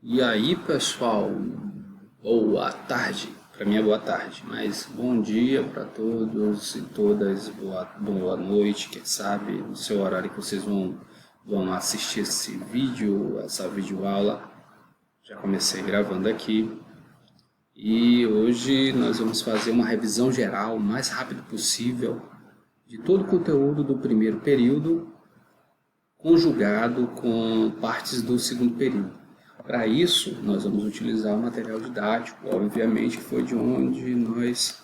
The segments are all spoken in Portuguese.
E aí, pessoal, boa tarde. Para mim é boa tarde, mas bom dia para todos e todas, boa noite, quem sabe, no seu horário que vocês vão assistir esse vídeo, essa videoaula. Já comecei gravando aqui. E hoje nós vamos fazer uma revisão geral, o mais rápido possível, de todo o conteúdo do primeiro período, conjugado com partes do segundo período. Para isso, nós vamos utilizar o material didático, obviamente, que foi de onde nós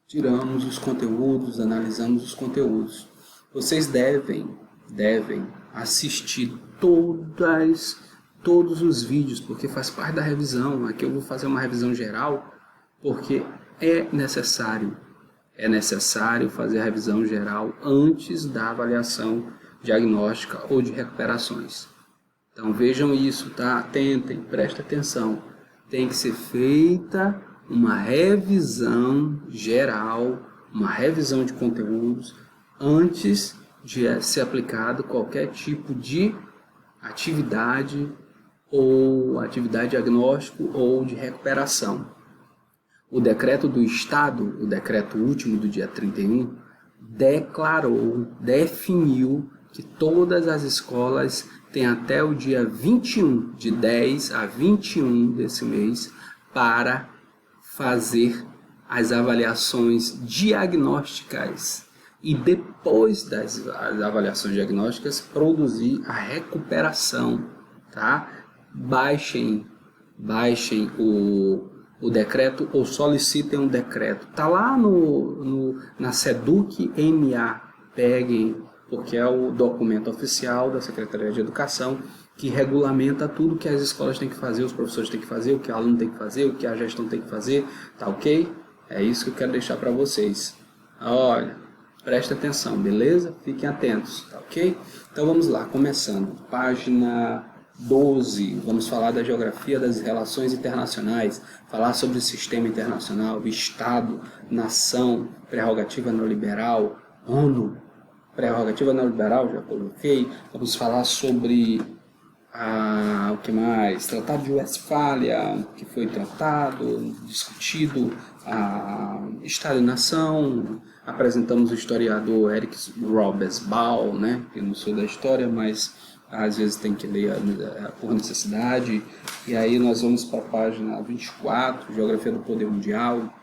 tiramos os conteúdos, analisamos os conteúdos. Vocês devem assistir todos os vídeos, porque faz parte da revisão. Aqui eu vou fazer uma revisão geral, porque é necessário fazer a revisão geral antes da avaliação diagnóstica ou de recuperações. Então vejam isso, tá? Atentem, prestem atenção. Tem que ser feita uma revisão geral, uma revisão de conteúdos antes de ser aplicado qualquer tipo de atividade ou atividade diagnóstico ou de recuperação. O decreto do Estado, o decreto último do dia 31, definiu que todas as escolas têm até o dia 21, de 10 a 21 desse mês, para fazer as avaliações diagnósticas e depois das avaliações diagnósticas produzir a recuperação, tá? Baixem o decreto ou solicitem um decreto. Tá lá na SEDUC-MA, peguem, porque é o documento oficial da Secretaria de Educação que regulamenta tudo que as escolas têm que fazer, os professores têm que fazer, o que o aluno tem que fazer, o que a gestão tem que fazer, tá ok? É isso que eu quero deixar para vocês. Olha, presta atenção, beleza? Fiquem atentos, tá ok? Então vamos lá, começando. Página 12, vamos falar da geografia das relações internacionais, falar sobre o sistema internacional, Estado, nação, prerrogativa neoliberal, ONU, prerrogativa neoliberal, já coloquei. Vamos falar sobre o que mais? Tratado de Westfália, que foi tratado, discutido, Estado e Nação. Apresentamos o historiador Eric Robesbal, né? Eu não sou da história, mas às vezes tem que ler por necessidade. E aí nós vamos para a página 24, Geografia do Poder Mundial,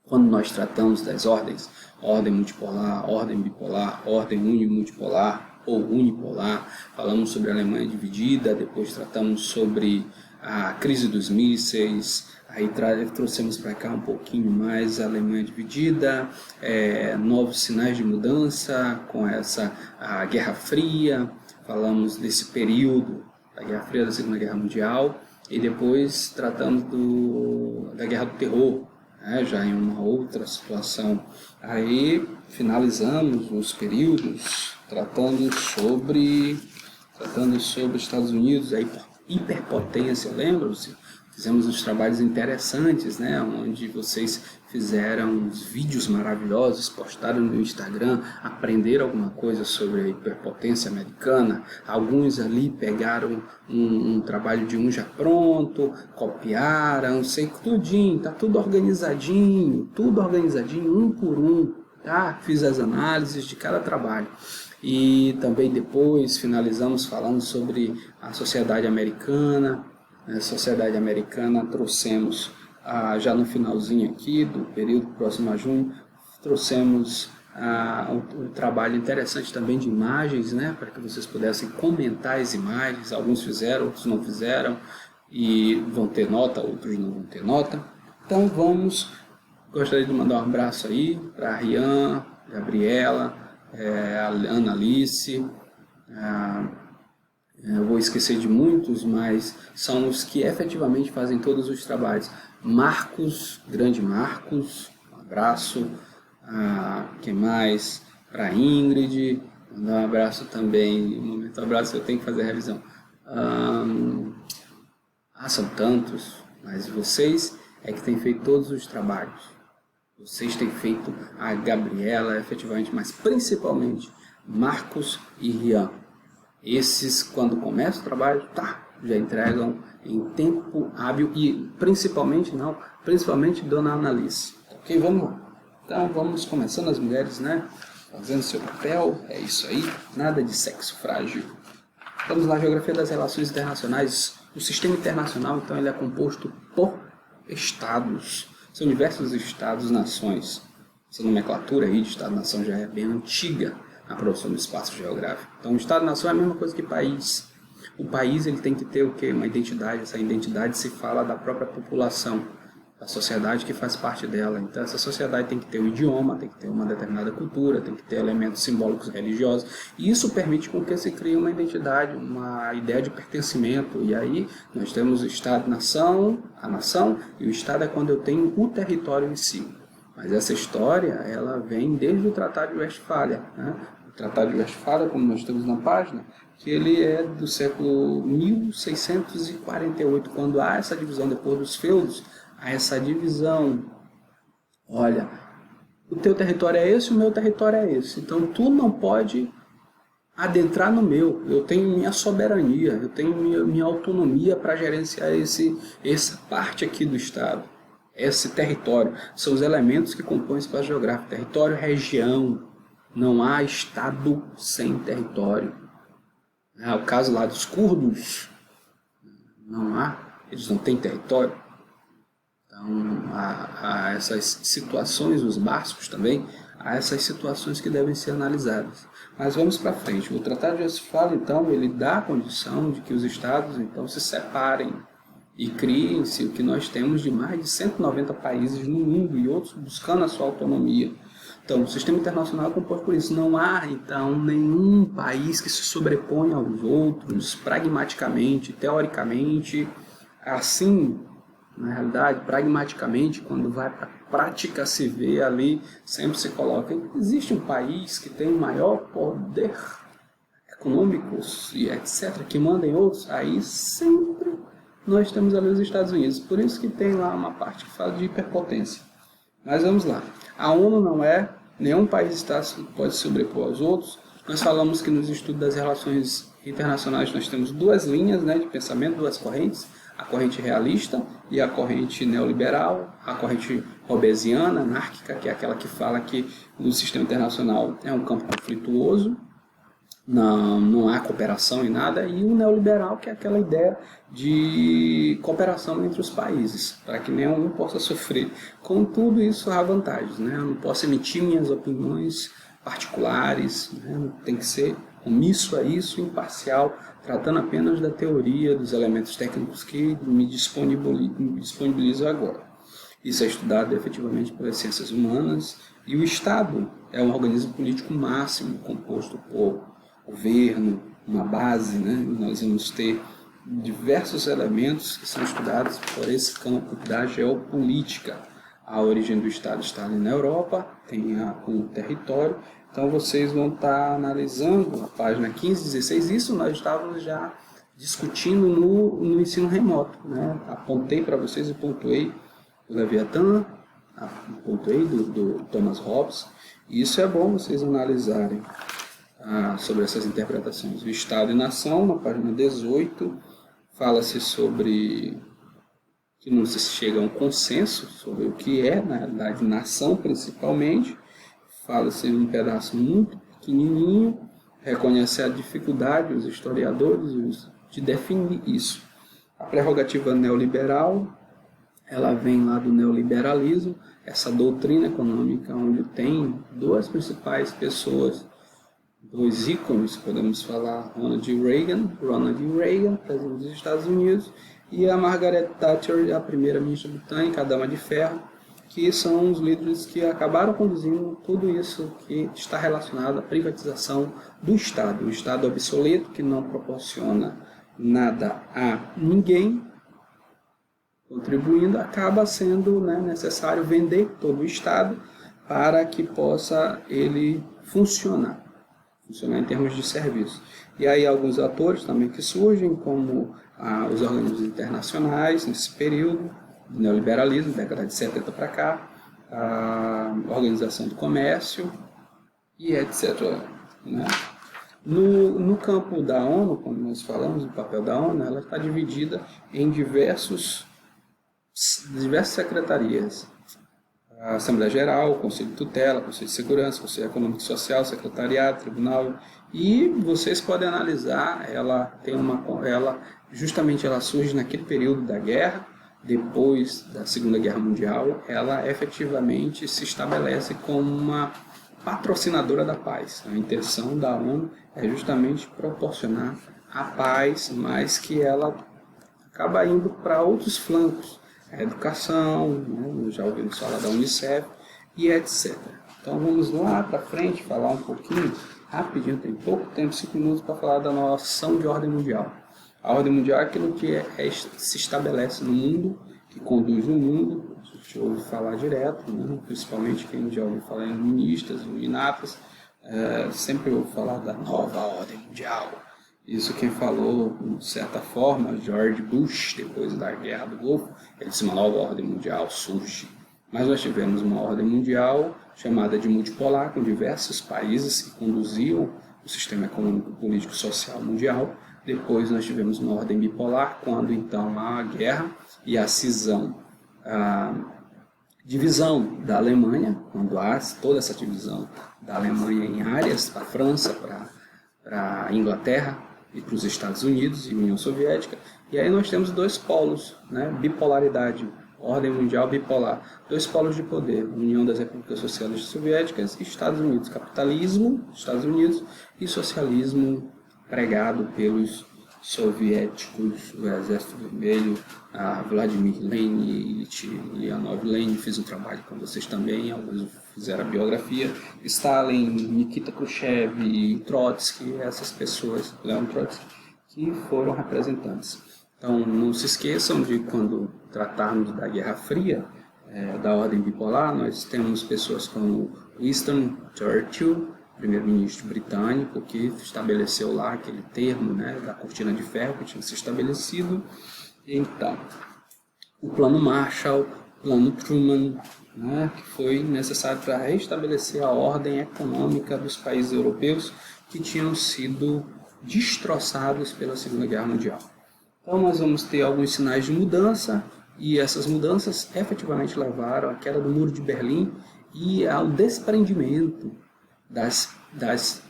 quando nós tratamos das ordens, ordem multipolar, ordem bipolar, ordem unimultipolar ou unipolar, falamos sobre a Alemanha dividida, depois tratamos sobre a crise dos mísseis, aí trouxemos para cá um pouquinho mais a Alemanha dividida, novos sinais de mudança com a Guerra Fria, falamos desse período da Guerra Fria, da Segunda Guerra Mundial, e depois tratamos da Guerra do Terror, já em uma outra situação. Aí finalizamos os períodos tratando sobre Estados Unidos, a hiperpotência, lembram-se? Fizemos uns trabalhos interessantes, né, onde vocês fizeram uns vídeos maravilhosos, postaram no Instagram, aprenderam alguma coisa sobre a hiperpotência americana. Alguns ali pegaram um trabalho de um já pronto, copiaram, sei tudinho, tá tudo organizadinho, um por um, tá? Fiz as análises de cada trabalho. E também depois finalizamos falando sobre a sociedade americana. A sociedade americana trouxemos, já no finalzinho aqui do período próximo a junho, trouxemos um trabalho interessante também de imagens, né, para que vocês pudessem comentar as imagens. Alguns fizeram, outros não fizeram, e vão ter nota, outros não vão ter nota. Então gostaria de mandar um abraço aí para a Rian, Gabriela, a Ana Alice, eu vou esquecer de muitos, mas são os que efetivamente fazem todos os trabalhos. Marcos, grande Marcos, um abraço. Quem mais? Para Ingrid, mandar um abraço também. No momento do abraço eu tenho que fazer a revisão. São tantos, mas vocês é que têm feito todos os trabalhos. Vocês têm feito, a Gabriela efetivamente, mas principalmente Marcos e Rian. Esses, quando começa o trabalho, já entregam em tempo hábil e principalmente Dona Annalise. Ok, vamos lá. Então vamos começando, as mulheres, né, fazendo seu papel, é isso aí, nada de sexo frágil. Vamos lá, geografia das relações internacionais. O sistema internacional, então, ele é composto por estados. São diversos estados, nações. Essa nomenclatura aí de estado-nação já é bem antiga na produção do espaço geográfico. Então, o estado-nação é a mesma coisa que país. O país, ele tem que ter o quê? Uma identidade. Essa identidade se fala da própria população, da sociedade que faz parte dela. Então, essa sociedade tem que ter um idioma, tem que ter uma determinada cultura, tem que ter elementos simbólicos religiosos. E isso permite com que se crie uma identidade, uma ideia de pertencimento. E aí nós temos o Estado-nação, a nação, e o Estado é quando eu tenho o território em si. Mas essa história, ela vem desde o Tratado de Westfália, né? O Tratado de Westfália, como nós temos na página, que ele é do século 1648, quando há essa divisão depois dos feudos, a essa divisão. Olha, o teu território é esse, o meu território é esse. Então tu não pode adentrar no meu. Eu tenho minha soberania, eu tenho minha autonomia para gerenciar essa parte aqui do Estado. Esse território são os elementos que compõem o espaço geográfico. Território, região. Não há Estado sem território. É o caso lá dos curdos. Não há. Eles não têm território. Então, há essas situações, os bascos também, há essas situações que devem ser analisadas. Mas vamos para frente. O Tratado de Westfália, então, ele dá a condição de que os estados, então, se separem e criem-se o que nós temos de mais de 190 países no mundo e outros buscando a sua autonomia. Então, o sistema internacional é composto por isso. Não há, então, nenhum país que se sobreponha aos outros pragmaticamente, teoricamente, assim. Na realidade, pragmaticamente, quando vai para a prática se vê ali, sempre se coloca, existe um país que tem o maior poder econômico e etc., que manda em outros, aí sempre nós temos ali os Estados Unidos. Por isso que tem lá uma parte que fala de hiperpotência. Mas vamos lá. A ONU não é, nenhum país pode se sobrepor aos outros. Nós falamos que nos estudos das relações internacionais nós temos duas linhas, né, de pensamento, duas correntes. A corrente realista e a corrente neoliberal, a corrente hobbesiana, anárquica, que é aquela que fala que o sistema internacional é um campo conflituoso, não há cooperação em nada, e o neoliberal, que é aquela ideia de cooperação entre os países, para que nenhum possa sofrer. Contudo, isso há vantagens, né? Eu não posso emitir minhas opiniões particulares, né? Tem que ser omisso a isso, imparcial, tratando apenas da teoria, dos elementos técnicos que me disponibilizo agora. Isso é estudado efetivamente pelas ciências humanas, e o Estado é um organismo político máximo, composto por governo, uma base, né? Nós vamos ter diversos elementos que são estudados por esse campo da geopolítica. A origem do Estado está ali na Europa, tem o território. Então vocês vão estar analisando a página 15, 16, isso nós estávamos já discutindo no ensino remoto, né? Apontei para vocês e pontuei o Leviatã, pontuei do Thomas Hobbes, e isso é bom vocês analisarem sobre essas interpretações. O Estado e Nação, na página 18, fala-se sobre que não se chega a um consenso sobre o que é, na realidade, nação principalmente. Fala-se em um pedaço muito pequenininho, reconhece a dificuldade, os historiadores, de definir isso. A prerrogativa neoliberal, ela vem lá do neoliberalismo, essa doutrina econômica onde tem duas principais pessoas, dois ícones, podemos falar, Ronald Reagan, presidente dos Estados Unidos, e a Margaret Thatcher, a primeira-ministra britânica, a dama de ferro, que são os líderes que acabaram conduzindo tudo isso que está relacionado à privatização do Estado. O Estado obsoleto, que não proporciona nada a ninguém, contribuindo, acaba sendo, né, necessário vender todo o Estado para que possa ele funcionar em termos de serviço. E aí alguns atores também que surgem, como os organismos internacionais nesse período, do neoliberalismo, década de 70 para cá, a Organização do Comércio e etc., né? No campo da ONU, como nós falamos, o papel da ONU, ela está dividida em diversas secretarias. A Assembleia Geral, o Conselho de Tutela, o Conselho de Segurança, o Conselho Econômico e Social, Secretariado, Tribunal, e vocês podem analisar, justamente ela surge naquele período da guerra, depois da Segunda Guerra Mundial, ela efetivamente se estabelece como uma patrocinadora da paz. A intenção da ONU é justamente proporcionar a paz, mas que ela acaba indo para outros flancos, a educação, né? Já ouvimos falar da Unicef e etc. Então vamos lá para frente falar um pouquinho, rapidinho, tem pouco tempo, 5 minutos para falar da noção de ordem mundial. A ordem mundial é aquilo que se estabelece no mundo, que conduz o mundo. A gente ouve falar direto, né? Principalmente quem já ouve falar em iluministas, iluminatas, sempre ouve falar da nova ordem mundial. Isso quem falou, de certa forma, George Bush, depois da Guerra do Golfo, ele disse uma nova ordem mundial surge. Mas nós tivemos uma ordem mundial chamada de multipolar, com diversos países que conduziam o sistema econômico, político e social mundial. Depois nós tivemos uma ordem bipolar, quando então a guerra e a cisão, a divisão da Alemanha, quando há toda essa divisão da Alemanha em áreas, para a França, para a Inglaterra e para os Estados Unidos e União Soviética. E aí nós temos dois polos, né? Bipolaridade, ordem mundial bipolar, dois polos de poder, União das Repúblicas Socialistas Soviéticas e Estados Unidos, capitalismo, Estados Unidos, e socialismo pregado pelos soviéticos, o Exército Vermelho, a Vladimir Lenin, Leonov Lenin, fiz um trabalho com vocês também, alguns fizeram a biografia, Stalin, Nikita Khrushchev, Trotsky, essas pessoas, Leon Trotsky, que foram representantes. Então não se esqueçam de quando tratarmos da Guerra Fria, da ordem bipolar, nós temos pessoas como Winston Churchill, primeiro-ministro britânico, que estabeleceu lá aquele termo, né, da cortina de ferro que tinha se estabelecido. Então, o plano Marshall, o plano Truman, né, que foi necessário para restabelecer a ordem econômica dos países europeus que tinham sido destroçados pela Segunda Guerra Mundial. Então nós vamos ter alguns sinais de mudança, e essas mudanças efetivamente levaram à queda do Muro de Berlim e ao desprendimento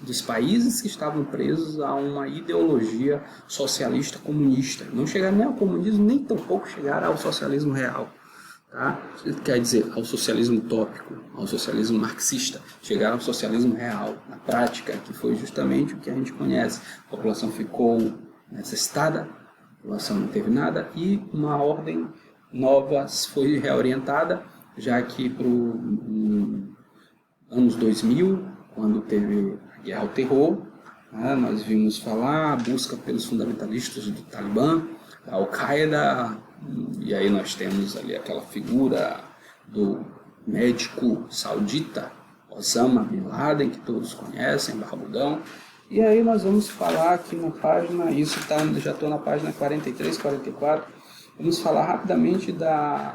dos países que estavam presos a uma ideologia socialista comunista. Não chegaram nem ao comunismo, nem tampouco chegaram ao socialismo real. Tá? Quer dizer, ao socialismo utópico, ao socialismo marxista. Chegaram ao socialismo real, na prática, que foi justamente o que a gente conhece. A população ficou necessitada, a população não teve nada, e uma ordem nova foi reorientada, já que para os anos 2000, quando teve a guerra ao terror, né, nós vimos falar a busca pelos fundamentalistas do Talibã, da Al-Qaeda, e aí nós temos ali aquela figura do médico saudita Osama Bin Laden, que todos conhecem, barbudão. E aí nós vamos falar aqui na página, já estou na página 43, 44, vamos falar rapidamente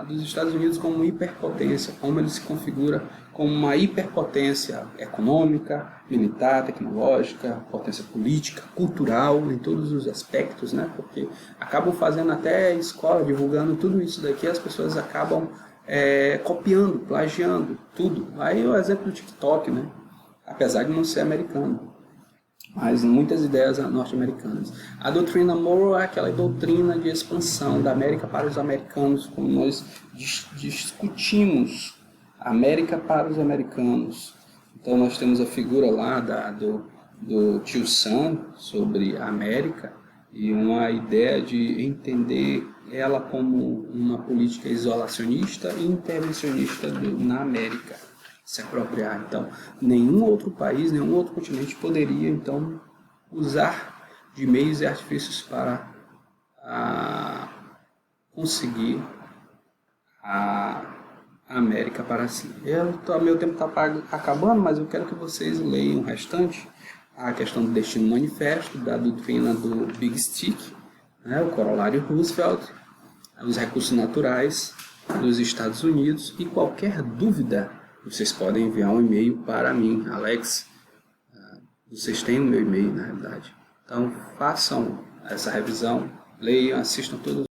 dos Estados Unidos como hiperpotência, como ele se configura como uma hiperpotência econômica, militar, tecnológica, potência política, cultural, em todos os aspectos, né? Porque acabam fazendo até escola, divulgando tudo isso daqui, as pessoas acabam copiando, plagiando, tudo. Aí o exemplo do TikTok, né? Apesar de não ser americano, mas muitas ideias norte-americanas. A doutrina Monroe é aquela doutrina de expansão da América para os americanos, como nós discutimos, América para os americanos. Então nós temos a figura lá do tio Sam sobre a América e uma ideia de entender ela como uma política isolacionista e intervencionista na América. Se apropriar. Então, nenhum outro país, nenhum outro continente poderia, então, usar de meios e artifícios para conseguir a América para si. Meu tempo está acabando, mas eu quero que vocês leiam o restante, a questão do destino manifesto, da doutrina do Big Stick, né, o corolário Roosevelt, os recursos naturais dos Estados Unidos, e qualquer dúvida vocês podem enviar um e-mail para mim, Alex, Vocês têm o meu e-mail, na realidade. Então, façam essa revisão, leiam, assistam todos